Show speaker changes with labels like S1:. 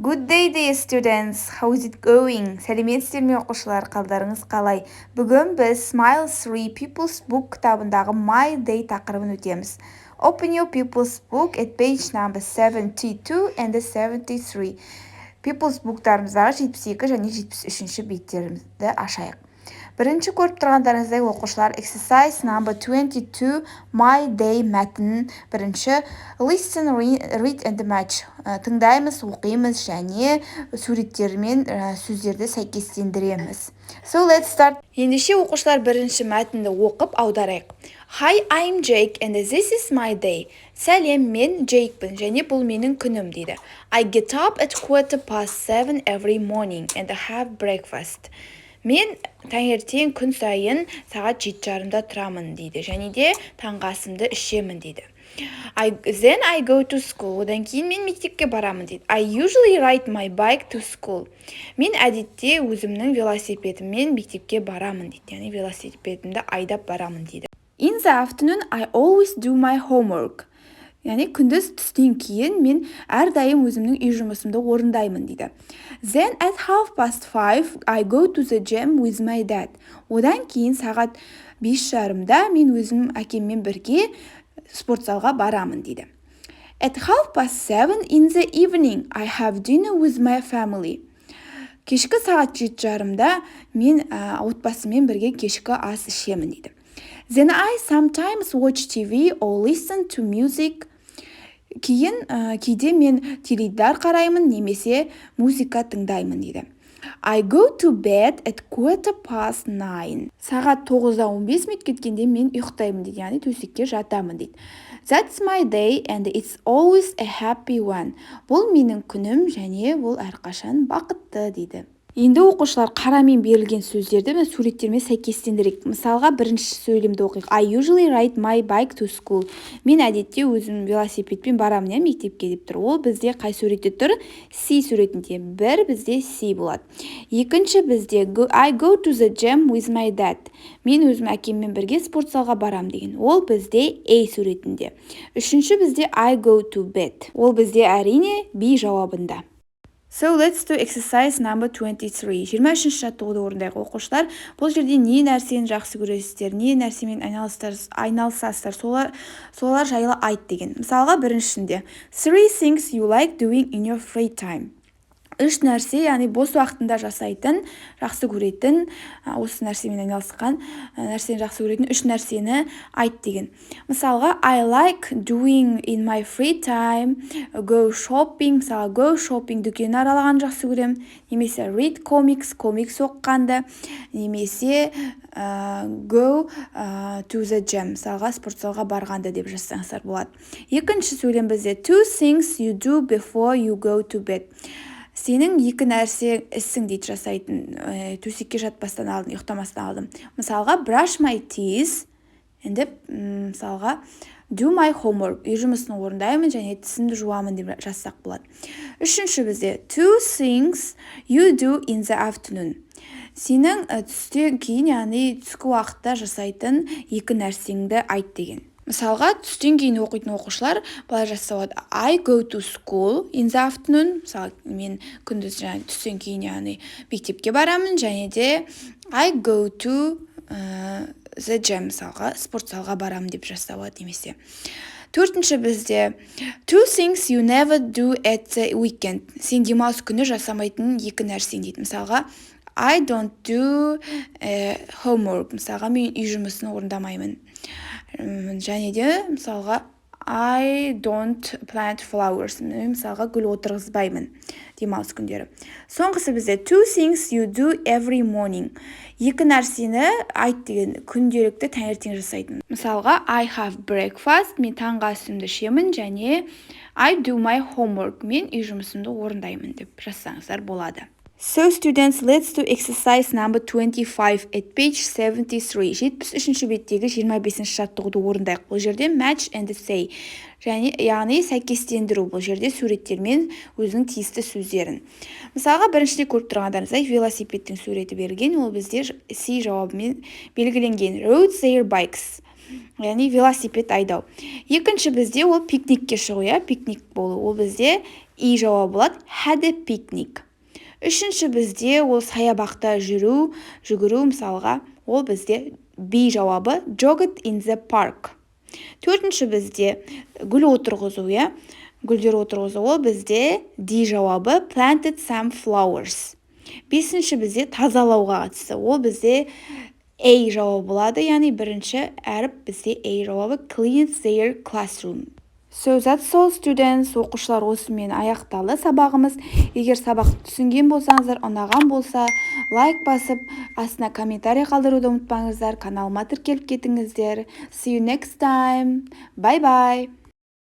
S1: Good day, dear students. How is it going? Сәлеметсіздер ме оқушылар, қалдарыңыз қалай? Бүгін біз Smiles Pupil's book кітабындағы My Day тақырыбын өтеміз. Open your Pupil's book at page number 72 and 73. Pupil's book'тарымыздағы 72 және 73 беттерімізді ашайық. Бірінші көріп тұрғандарыңыздай оқушылар exercise number 22 My Day мәтінін бірінші listen, read and match тыңдаймыз, оқимыз және суреттермен сөздерді сәйкестендіреміз. So let's start. Ендеше оқушылар бірінші мәтінді оқып аударайық. Hi, I'm Jake and this is my day. Сәлем, мен Джейкпін және бұл менің күнім дейді. I get up at 7:15 every morning and have breakfast. Мен таңертең күн сайын сағат 7:30-да тұрамын дейді, және де таңғы асымды ішемін дейді. Then I go to school. Одан кейін мен мектепке барамын дейді. I usually ride my bike to school. Мен әдетте өзімнің велосипедіммен мектепке барамын дейді. Яғни велосипедімді айдап барамын дейді. In the afternoon I always do my homework. Яғни күндіз түстен кейін мен әрдайым өзімнің үй жұмысымды орындаймын дейді. Then at 5:30 I go to the gym with my dad. Одан кейін сағат 5:30-да мен өзім әкеммен бірге спортзалға барамын дейді. At 7:30 in the evening I have dinner with my family. Кешкі сағат 7:30-да мен отбасыммен бірге кешкі ас ішемін дейді. Then I sometimes watch TV or listen to music. Кейде мен теледидар қараймын немесе музыка тыңдаймын дейді. I go to bed at 9:15. Сағат 9:15 кеткенде мен ұйықтаймын дейді, яғни төсекке жатамын дейді. That's my day and it's always a happy one. Бұл менің күнім және бұл әрқашан бақытты дейді. Енді оқушылар қарамен берілген сөздерді суреттермен сәйкестендірейік. Мысалға бірінші сөйлемді оқиық. I usually ride my bike to school. Мен әдетте өзім велосипедпен барамын, мектепке деп тұр. Ол бізде қай суретте тұр? C суретінде. Бір бізде C болады. Екінші бізде I go to the gym with my dad. Мен өзім әкеммен бірге спортзалға барам деген. Ол бізде A суретінде. Үшінші бізде I go to bed. Ол бізде әрине B жауабында. So let's do exercise number 23. 23-ші жаттығуды орындайық оқушылар. Бұл жерде не нәрсені жақсы көресіздер, не нәрсемен айналысасыздар, солар жайлы айт деген. Мысалға біріншінде 3 things you like doing in your free time. 3 нәрсе, яғни бос уақытында жасайтын, жақсы көретін, осы нәрсемен айналысқан, нәрсені жақсы көретін 3 нәрсені айт деген. Мысалға, I like doing in my free time, go shopping, мысалы, go shopping, дүкен аралаған жақсы көрем, немесе read comics, комикс оққанды, немесе go to the gym, мысалға, спортзалға барғанды деп жазсаңыздар болады. Екінші сөйлем бізде 2 things you do before you go to bed. Сенің 2 нәрсе ісің дейді жасайтын, төсекке жатпастан алдым, ұйықтамастан алдым. Мысалға, brush my teeth, енді мысалға, do my homework, үй жұмысын орындаймын және тісімді жуамын деп жазсақ болады. Үшінші бізде 2 things you do in the afternoon. Сенің түстен кейін, яғни түскі уақытта жасайтын 2 нәрсеңді айт деген. Мысалға, түстен кейін оқитын оқушылар былай жазса болады. I go to school in the afternoon. Мысалы, мен күндіз түстен кейін, яғни мектепке барамын, және де I go to the gym, мысалға, спортзалға барамын деп жазса болады немесе. Төртінші бізде 2 things you never do at the weekend. Сен демалыс күні жасамайтын 2 нәрсең дейді. Мысалға, I don't do homework. Мысалға, мен үй жұмысын орындамаймын. Және де, мысалға, I don't plant flowers. Мысалға, гүл отырғызбаймын демалыс күндері. Соңғысы бізде 2 things you do every morning. 2 нәрсені айт деген, күнделікті таңертең жасайтын. Мысалға, I have breakfast, мен таңғы асымды ішемін, және I do my homework, мен үй жұмысымды орындаймын деп жазсаңыздар болады. So students, let's do exercise number 25 at page 73. 73-ші беттегі 25-ші жаттығуды орындайық. Бұл жерде match and say. Яғни сәйкестендіру. Бұл жерде суреттермен өзінің тиісті сөздерін. Мысалға, біріншіде көріп тұрғандарыңыздай велосипедтің суреті берілген. Ол бізде C жауабымен белгіленген. Rode their bikes. яғни велосипед айдау. Екінші бізде ол пикникке шығу, пикник болу. Ол бізде и жауабы болады, had a picnic. Үшінші бізде ол саябақта жүгіру мысалға, ол бізде B жауабы, jogged in the park. Төртінші бізде гүл отырғызу, гүлдер отырғызу, ол бізде D жауабы, planted some flowers. Бесінші бізде тазалауға қатысты, ол бізде A жауабы болады, яғни бірінші әріп бізде A жауабы, clean their classroom. So that's all students, оқушылар осымен аяқталды сабағымыз. Егер сабақ түсінген болсаңыздар, ұнаған болса, лайк басып, астына комментарий қалдыруды ұмытпаңыздар, каналыма тіркеліп кетіңіздер. See you next time. Bye bye.